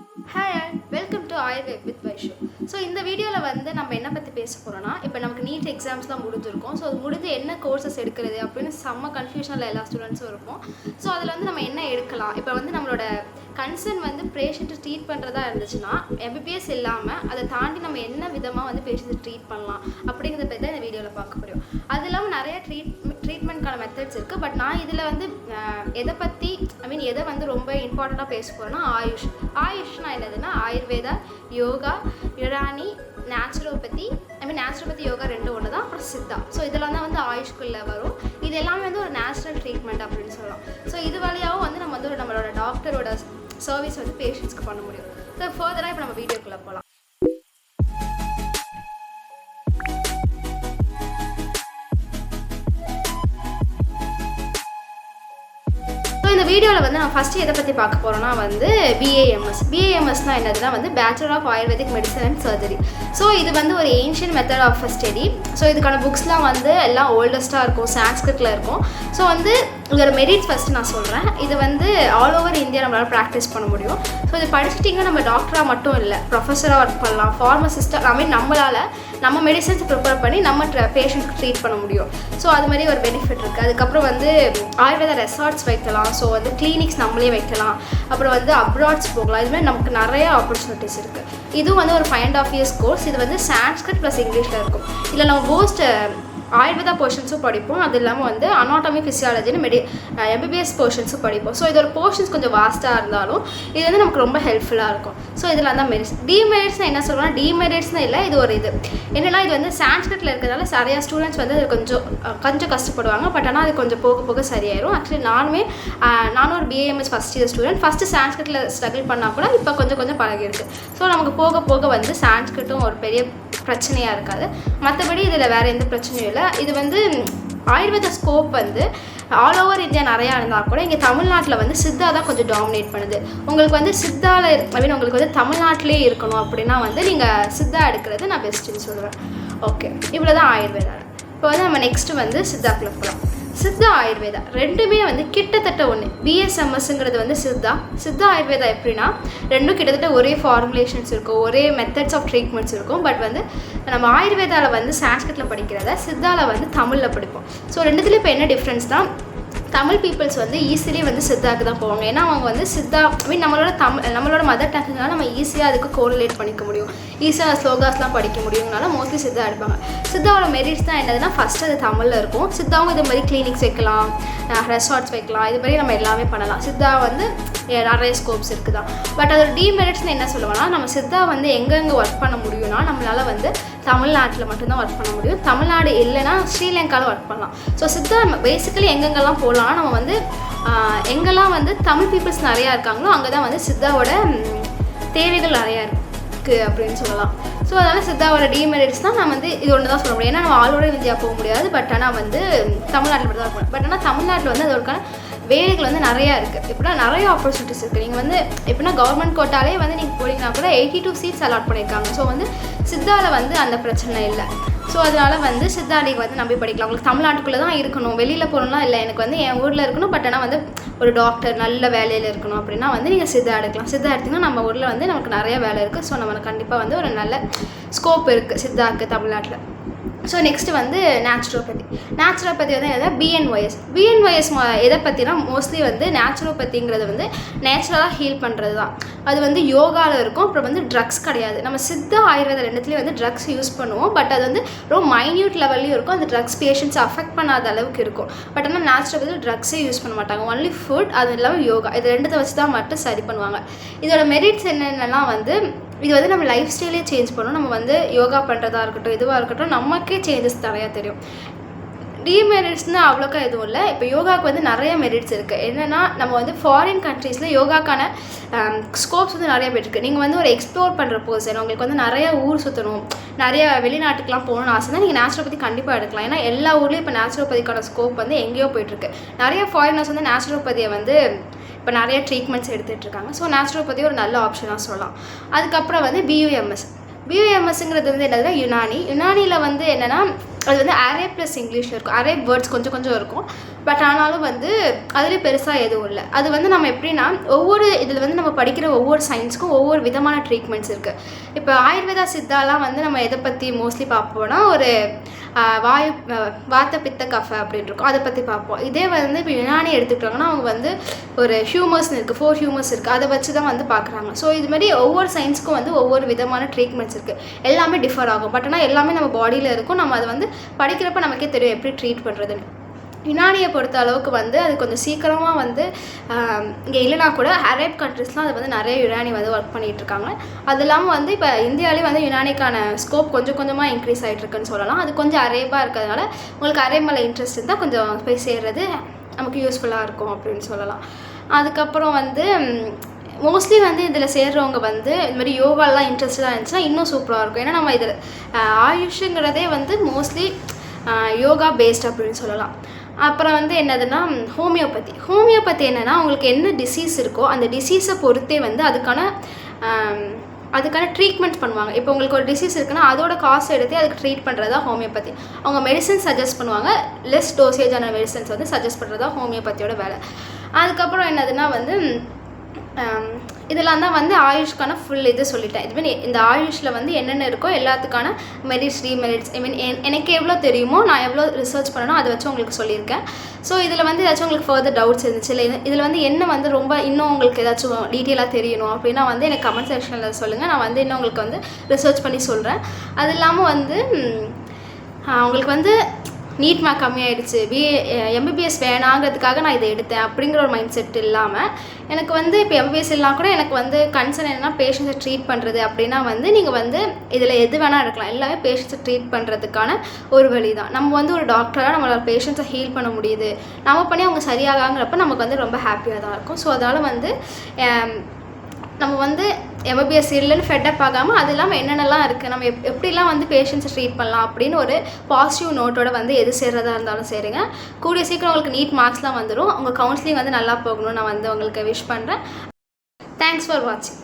Hi, welcome to Ayurved with Vaishu. So இந்த வீடியோவில் வந்து நம்ம என்ன பற்றி பேச போகிறோன்னா, இப்போ நமக்கு நீட் எக்ஸாம்ஸ்லாம் முடிஞ்சிருக்கும். ஸோ அது முடிஞ்சு என்ன கோர்சஸ் எடுக்கிறது அப்படின்னு செம்ம கன்ஃபியூஷனில் எல்லா ஸ்டூடெண்ட்ஸும் இருக்கும். ஸோ அதில் வந்து நம்ம என்ன எடுக்கலாம், இப்போ வந்து நம்மளோட கன்சர்ன் வந்து பேஷண்ட்டை ட்ரீட் பண்ணுறதா இருந்துச்சுன்னா எம்பிபிஎஸ் இல்லாமல் அதை தாண்டி நம்ம என்ன விதமாக வந்து பேஷண்ட்டை ட்ரீட் பண்ணலாம் அப்படிங்கிறத பற்றி தான் இந்த வீடியோவில் பார்க்க முடியும். அது இல்லாமல் நிறைய ட்ரீட்மெண்ட்கான மெத்தட்ஸ் இருக்குது. பட் நான் இதில் வந்து எதை பற்றி எதை வந்து ரொம்ப இம்பார்ட்டண்ட்டாக பேச போகிறேன்னா ஆயுஷ்னா என்னதுன்னா ஆயுர்வேதா, யோகா, யுனானி, நேச்சுரோபதி நேச்சுரோபதி யோகா ரெண்டும் ஒன்று தான். அப்புறம் சித்தா. ஸோ இதெல்லாம் தான் வந்து ஆயுஷ்குள்ளே வரும். இது எல்லாமே வந்து ஒரு நேச்சுரல் ட்ரீட்மெண்ட் அப்படின்னு சொல்லலாம். ஸோ இது வழியாகவும் வந்து நம்ம வந்து நம்மளோட டாக்டரோட சர்வீஸ் வந்து பேஷண்ட்ஸ்க்கு பண்ண முடியும். ஸோ ஃபர்தராக இப்போ நம்ம வீடியோக்குள்ளே போகலாம். இந்த வீடியோவில் வந்து நான் ஃபஸ்ட்டு எதை பற்றி பார்க்க போகிறோன்னா வந்து பிஏஎம்எஸ்னால் என்னதுன்னா வந்து bachelor of Ayurvedic medicine and surgery. So இது வந்து ஒரு ancient method of study. So இதுக்கான புக்ஸ்லாம் வந்து எல்லாம் ஓல்டஸ்ட்டாக இருக்கும், சான்ஸ்கிரிட்டில் இருக்கும். ஸோ வந்து இதோட மெரிட்ஸ் ஃபஸ்ட்டு நான் சொல்கிறேன். இது வந்து ஆல் ஓவர் இந்தியா நம்மளால் ப்ராக்டிஸ் பண்ண முடியும். ஸோ இது படிச்சுட்டிங்கன்னா நம்ம டாக்டராக மட்டும் இல்லை, ப்ரொஃபஸராக ஒர்க் பண்ணலாம், ஃபார்மசிஸ்ட்டாக நம்மளால் நம்ம மெடிசன்ஸ் ப்ரிப்பேர் பண்ணி நம்ம பேஷண்ட்க்கு ட்ரீட் பண்ண முடியும். ஸோ அது மாதிரி ஒரு பெனிஃபிட் இருக்குது. அதுக்கப்புறம் வந்து ஆயுர்வேதா ரெசார்ட்ஸ் வைக்கலாம். ஸோ வந்து கிளினிக்ஸ் நம்மளே வைக்கலாம். அப்புறம் வந்து அப்ராட்ஸ் போகலாம். இதுமாதிரி நமக்கு நிறைய ஆப்பர்ச்சுனிட்டிஸ் இருக்குது. இதுவும் வந்து ஒரு 5.5 years கோர்ஸ். இது வந்து சான்ஸ்கிரிட் ப்ளஸ் இங்கிலீஷில் இருக்கும். இதில் நம்ம மோஸ்ட் ஆயுர்வேதா போர்ஷன்ஸும் படிப்போம். அது இல்லாமல் வந்து அனாட்டமி, ஃபிசியாலஜின்னு எம்பிபிஎஸ் போர்ஷன்ஸும் படிப்போம். ஸோ இதோட போர்ஷன்ஸ் கொஞ்சம் வாஸ்ட்டாக இருந்தாலும் இது வந்து நமக்கு ரொம்ப ஹெல்ப்ஃபுல்லாக இருக்கும். ஸோ இதில் தான் மெரிட்ஸ். டிமெரிட்ஸ்னால் என்ன சொல்கிறோன்னா, டிமெரிட்ஸ்னால் இல்லை, இது ஒரு இது என்னென்னா, இது வந்து சான்ஸ்கிரிட்டில் இருக்கிறதால நிறையா ஸ்டூடெண்ட்ஸ் வந்து அது கொஞ்சம் கஷ்டப்படுவாங்க. பட் ஆனால் அது கொஞ்சம் போக போக சரியாயிடும். ஆக்சுவலி நானும் ஒரு BAMS first year student. First சான்ஸ்கிரிட்டில் ஸ்ட்ரகிள் பண்ணால் கூட இப்போ கொஞ்சம் பழகிடுது. ஸோ நமக்கு போக போக வந்து சான்ஸ்கிரிட்டும் ஒரு பெரிய பிரச்சனையாக இருக்காது. மற்றபடி இதில் வேறு எந்த பிரச்சனையும் இல்லை. இது வந்து ஆயுர்வேத ஸ்கோப் வந்து ஆல் ஓவர் இந்தியா நிறையா இருந்தால் கூட இங்கே தமிழ்நாட்டில் வந்து சித்தா தான் கொஞ்சம் டாமினேட் பண்ணுது. உங்களுக்கு வந்து சித்தாவில் உங்களுக்கு வந்து தமிழ்நாட்டிலே இருக்கணும் அப்படின்னா வந்து நீங்கள் சித்தா எடுக்கிறது நான் பெஸ்ட்டுன்னு சொல்லுவேன். ஓகே, இவ்வளோ தான் ஆயுர்வேதா. இப்போ வந்து நம்ம நெக்ஸ்ட்டு வந்து சித்தாக்குள்ள போகலாம். சித்தா ஆயுர்வேதா ரெண்டுமே வந்து கிட்டத்தட்ட ஒன்று. பிஎஸ்எம்எஸ்ங்கிறது வந்து சித்தா ஆயுர்வேதா எப்படின்னா ரெண்டும் கிட்டத்தட்ட ஒரே ஃபார்முலேஷன்ஸ் இருக்கும், ஒரே மெத்தட்ஸ் ஆஃப் ட்ரீட்மெண்ட்ஸ் இருக்கும். பட் வந்து நம்ம ஆயுர்வேதாவில் வந்து சான்ஸ்கிரிட்டில் படிக்கிறத சித்தாவில் வந்து தமிழில் படிப்போம். ஸோ ரெண்டுத்துலேயும் இப்போ என்ன டிஃப்ரென்ஸ் தான், தமிழ் பீப்புள்ஸ் வந்து ஈஸிலி வந்து சித்தாவுக்கு தான் போவாங்க. ஏன்னா அவங்க வந்து சித்தா நம்மளோட மதர் டங்குனால நம்ம ஈஸியாக அதுக்கு கோரிலேட் பண்ணிக்க முடியும், ஈஸியாக ஸ்லோகாஸ்லாம் படிக்க முடியும்னால மோஸ்ட்லி சித்தா எடுப்பாங்க. சித்தாவோட மெரிட்ஸ் தான் என்னதுன்னா, ஃபஸ்ட்டு அது தமிழில் இருக்கும். சித்தாவும் இது மாதிரி கிளினிக்ஸ் வைக்கலாம், ரெசார்ட்ஸ் வைக்கலாம், இது மாதிரி நம்ம எல்லாமே பண்ணலாம். சித்தா வந்து நிறைய ஸ்கோப்ஸ் இருக்குது தான். பட் அதோட டிமெரிட்ஸ்னு என்ன சொல்லுவோம்னா, நம்ம சித்தா வந்து எங்கெங்கே ஒர்க் பண்ண முடியும்னா நம்மளால் வந்து தமிழ்நாட்டில் மட்டும்தான் ஒர்க் பண்ண முடியும். தமிழ்நாடு இல்லைன்னா ஸ்ரீலங்காவில் ஒர்க் பண்ணலாம். ஸோ சித்தா பேசிக்கலி எங்கெங்கெல்லாம் போகலாம், நம்ம வந்து எங்கெல்லாம் வந்து தமிழ் பீப்புள்ஸ் நிறையா இருக்காங்களோ அங்கே தான் வந்து சித்தாவோட தேவைகள் நிறையா இருக்குது அப்படின்னு சொல்லலாம். ஸோ அதனால் சித்தாவோட டிமெரிட்ஸ் தான் நான் வந்து இது ஒன்று தான் சொல்ல முடியும். ஏன்னா நம்ம ஆல் ஓவர் இந்தியா போக முடியாது. பட் ஆனால் வந்து தமிழ்நாட்டில் மட்டும் தான் இருப்போம். பட் ஆனால் தமிழ்நாட்டில் வந்து அதோட வேலைகள் வந்து நிறையா இருக்குது. இப்படின்னா நிறைய ஆப்பர்ச்சுனிட்டிஸ் இருக்குது. நீங்கள் வந்து எப்படின்னா கவர்மெண்ட் கோட்டாலே வந்து நீங்கள் போனீங்கன்னா கூட 82 சீட்ஸ் அலாட் பண்ணியிருக்காங்க. ஸோ வந்து சித்தாவில் வந்து அந்த பிரச்சனை இல்லை. ஸோ அதனால் வந்து சித்தா நீங்கள் வந்து நம்பி படிக்கலாம். உங்களுக்கு தமிழ்நாட்டுக்குள்ளே தான் இருக்கணும், வெளியில் போகணும்லாம் இல்லை. எனக்கு வந்து என் ஊரில் இருக்கணும், பட் ஆனால் வந்து ஒரு டாக்டர் நல்ல வேலையில் இருக்கணும் அப்படின்னா வந்து நீங்கள் சித்தா எடுக்கலாம். சித்தா எடுத்திங்கன்னா நம்ம ஊரில் வந்து நமக்கு நிறைய வேலை இருக்குது. ஸோ நம்ம கண்டிப்பாக வந்து ஒரு நல்ல ஸ்கோப் இருக்குது சித்தாவுக்கு தமிழ்நாட்டில். ஸோ நெக்ஸ்ட்டு வந்து நேச்சுரோபதி வந்து எதாவது பிஎன்ஒய்எஸ் எதை பற்றினா மோஸ்ட்லி வந்து நேச்சுரோபதிங்கிறது வந்து நேச்சுரலாக ஹீல் பண்ணுறது தான். அது வந்து யோகாவில் இருக்கும். அப்புறம் வந்து ட்ரக்ஸ் கிடையாது. நம்ம சித்தா ஆயுர்வேதா ரெண்டுத்துலேயும் வந்து ட்ரக்ஸ் யூஸ் பண்ணுவோம். பட் அது வந்து ரொம்ப மைன்யூட் லெவல்லையும் இருக்கும். அந்த ட்ரக்ஸ் பேஷண்ட்ஸ் அஃபெக்ட் பண்ணாத அளவுக்கு இருக்கும். பட் ஆனால் நேச்சுரோபதி ட்ரக்ஸே யூஸ் பண்ண மாட்டாங்க. ஒன்லி ஃபுட், அது இல்லாமல் யோகா, இது ரெண்டுத்தை வச்சு தான் மட்டும் சரி பண்ணுவாங்க. இதோட மெரிட்ஸ் என்னென்னலாம் வந்து இது வந்து நம்ம லைஃப் ஸ்டைலே சேஞ்ச் பண்ணணும். நம்ம வந்து யோகா பண்ணுறதா இருக்கட்டும், இதுவாக இருக்கட்டும், நமக்கே சேஞ்சஸ் நிறையா தெரியும். டிமெரிட்ஸ்னால் அவ்வளோக்கா எதுவும் இல்லை. இப்போ யோகாவுக்கு வந்து நிறைய மெரிட்ஸ் இருக்குது. என்னென்னா நம்ம வந்து ஃபாரின் கண்ட்ரீஸில் யோகாக்கான ஸ்கோப்ஸ் வந்து நிறைய பேர் இருக்குது. நீங்கள் வந்து ஒரு எக்ஸ்ப்ளோர் பண்ணுற பர்சன், உங்களுக்கு வந்து நிறைய ஊர் சுற்றணும், நிறைய வெளிநாட்டுக்கெலாம் போகணும்னு ஆசை தான், நீங்கள் நேச்சுரோபதி கண்டிப்பாக எடுக்கலாம். ஏன்னா எல்லா ஊர்லேயும் இப்போ நேச்சுரோபதிக்கான ஸ்கோப் வந்து எங்கேயோ போயிட்டுருக்கு. நிறைய ஃபாரினர்ஸ் வந்து நேச்சுரோபதியை வந்து இப்போ நிறைய ட்ரீட்மெண்ட்ஸ் எடுத்துகிட்டு இருக்காங்க. ஸோ நேச்சுரோபதி ஒரு நல்ல ஆப்ஷனாக சொல்லலாம். அதுக்கப்புறம் வந்து பியூஎம்எஸ்ங்கிறது வந்து என்னதுன்னா யுனானியில் வந்து என்னென்னா அது வந்து அரேப் ப்ளஸ் இங்கிலீஷில் இருக்கும். அரேப் வேர்ட்ஸ் கொஞ்சம் கொஞ்சம் இருக்கும். பட் ஆனாலும் வந்து அதுலேயே பெருசாக எதுவும் இல்லை. அது வந்து நம்ம எப்படின்னா ஒவ்வொரு இதில் வந்து நம்ம படிக்கிற ஒவ்வொரு சயின்ஸுக்கும் ஒவ்வொரு விதமான ட்ரீட்மெண்ட்ஸ் இருக்குது. இப்போ ஆயுர்வேதா சித்தாலாம் வந்து நம்ம எதை பற்றி மோஸ்ட்லி பார்ப்போம்னா ஒரு வாத்த பித்த கஃப அப்படின்னு இருக்கும், அதை பற்றி பார்ப்போம். இதே வந்து இப்போ யுனானி எடுத்துக்கிட்டாங்கன்னா அவங்க வந்து ஒரு ஹியூமர்ஸ்னு இருக்குது, 4 ஹியூமர்ஸ் இருக்குது, அதை வச்சு தான் வந்து பார்க்குறாங்க. ஸோ இது மாதிரி ஒவ்வொரு சயின்ஸுக்கும் வந்து ஒவ்வொரு விதமான ட்ரீட்மெண்ட்ஸ் இருக்குது. எல்லாமே டிஃபர் ஆகும். பட் ஆனால் எல்லாமே நம்ம பாடியில் இருக்கும். நம்ம அதை வந்து படிக்கிறப்ப நமக்கே தெரியும் எப்படி ட்ரீட் பண்ணுறதுன்னு. யுனானியை பொறுத்த அளவுக்கு வந்து அது கொஞ்சம் சீக்கிரமாக வந்து இங்கே இல்லைனா கூட அரேப் கண்ட்ரிஸ்லாம் அது வந்து நிறைய யுனானி வந்து ஒர்க் பண்ணிகிட்ருக்காங்க. அது இல்லாமல் வந்து இப்போ இந்தியாவிலே வந்து யுனானிக்கான ஸ்கோப் கொஞ்சம் கொஞ்சமாக இன்க்ரீஸ் ஆகிட்ருக்குன்னு சொல்லலாம். அது கொஞ்சம் அரேப்பாக இருக்கிறதுனால உங்களுக்கு அரேப் மேலே இன்ட்ரெஸ்ட் இருந்தால் கொஞ்சம் போய் சேர்றது நமக்கு யூஸ்ஃபுல்லாக இருக்கும் அப்படின்னு சொல்லலாம். அதுக்கப்புறம் வந்து மோஸ்ட்லி வந்து இதில் சேர்றவங்க வந்து இந்த மாதிரி யோகாலாம் இன்ட்ரெஸ்டாக இருந்துச்சுன்னா இன்னும் சூப்பராக இருக்கும். ஏன்னா நம்ம இதில் ஆயுஷுங்கிறதே வந்து மோஸ்ட்லி யோகா பேஸ்ட் அப்படின்னு சொல்லலாம். அப்புறம் வந்து என்னதுன்னா ஹோமியோபதி என்னென்னா உங்களுக்கு என்ன டிசீஸ் இருக்கோ அந்த டிசீஸை பொறுத்தே வந்து அதுக்கான ட்ரீட்மெண்ட் பண்ணுவாங்க. இப்போ உங்களுக்கு ஒரு டிசீஸ் இருக்குன்னா அதோட காசு எடுத்து அதுக்கு ட்ரீட் பண்ணுறது தான் ஹோமியோபதி. அவங்க மெடிசன்ஸ் சஜஸ்ட் பண்ணுவாங்க, லெஸ் டோசேஜான மெடிசன்ஸ் வந்து சஜஸ்ட் பண்ணுறது தான் ஹோமியோபதியோட வேலை. அதுக்கப்புறம் என்னதுன்னா வந்து இதெல்லாம் தான் வந்து ஆயுஷ்க்கான ஃபுல் இது சொல்லிட்டேன். இதுமாதிரி இந்த ஆயுஷில் வந்து என்னென்ன இருக்கோ எல்லாத்துக்கான மெரிட்ஸ் டிமெரிட்ஸ் எனக்கு எவ்வளோ தெரியுமோ நான் எவ்வளோ ரிசர்ச் பண்ணணும் அதை வச்சு உங்களுக்கு சொல்லியிருக்கேன். ஸோ இதில் வந்து ஏதாச்சும் உங்களுக்கு ஃபர்தர் டவுட்ஸ் இருந்துச்சு இல்லை இதில் வந்து என்ன வந்து ரொம்ப இன்னும் உங்களுக்கு ஏதாச்சும் டீட்டெயிலாக தெரியணும் அப்படின்னா வந்து எனக்கு கமெண்ட் செக்ஷனில் சொல்லுங்கள். நான் வந்து இன்னும் உங்களுக்கு வந்து ரிசர்ச் பண்ணி சொல்கிறேன். அது இல்லாமல் வந்து உங்களுக்கு வந்து நீட் மார்க் கம்மியாயிடுச்சு, எம்பிபிஎஸ் வேணாங்கிறதுக்காக நான் இதை எடுத்தேன் அப்படிங்கிற ஒரு மைண்ட் செட் இல்லாமல் எனக்கு வந்து இப்போ எம்பிபிஎஸ் இல்லைனா கூட எனக்கு வந்து கன்சர்ன் என்னென்னா பேஷண்ட்ஸை ட்ரீட் பண்ணுறது அப்படின்னா வந்து நீங்கள் வந்து இதில் எது வேணால் இருக்கலாம். எல்லாமே பேஷண்ட்ஸை ட்ரீட் பண்ணுறதுக்கான ஒரு வழி தான். நம்ம வந்து ஒரு டாக்டராக நம்மளோட பேஷண்ட்ஸை ஹீல் பண்ண முடியுது, நம்ம பண்ணி அவங்க சரியாகாங்கிறப்ப நமக்கு வந்து ரொம்ப ஹாப்பியாக தான் இருக்கும். ஸோ அதனால் வந்து நம்ம வந்து எம்பிபிஎஸ் இல்லைன்னு ஃபெட்டப் ஆகாமல் அது இல்லாமல் என்னென்னலாம் இருக்குது, நம்ம எப்படிலாம் வந்து பேஷண்ட்ஸை ட்ரீட் பண்ணலாம் அப்படின்னு ஒரு பாசிட்டிவ் நோட்டோட வந்து எது சேர்றதா இருந்தாலும் சரிங்க. கூடிய சீக்கிரம் உங்களுக்கு நீட் மார்க்ஸ்லாம் வந்துடும். உங்கள் கவுன்சிலிங் வந்து நல்லா போகணும்னு நான் வந்து உங்களுக்கு விஷ் பண்ணுறேன். தேங்க்ஸ் ஃபார் வாட்சிங்.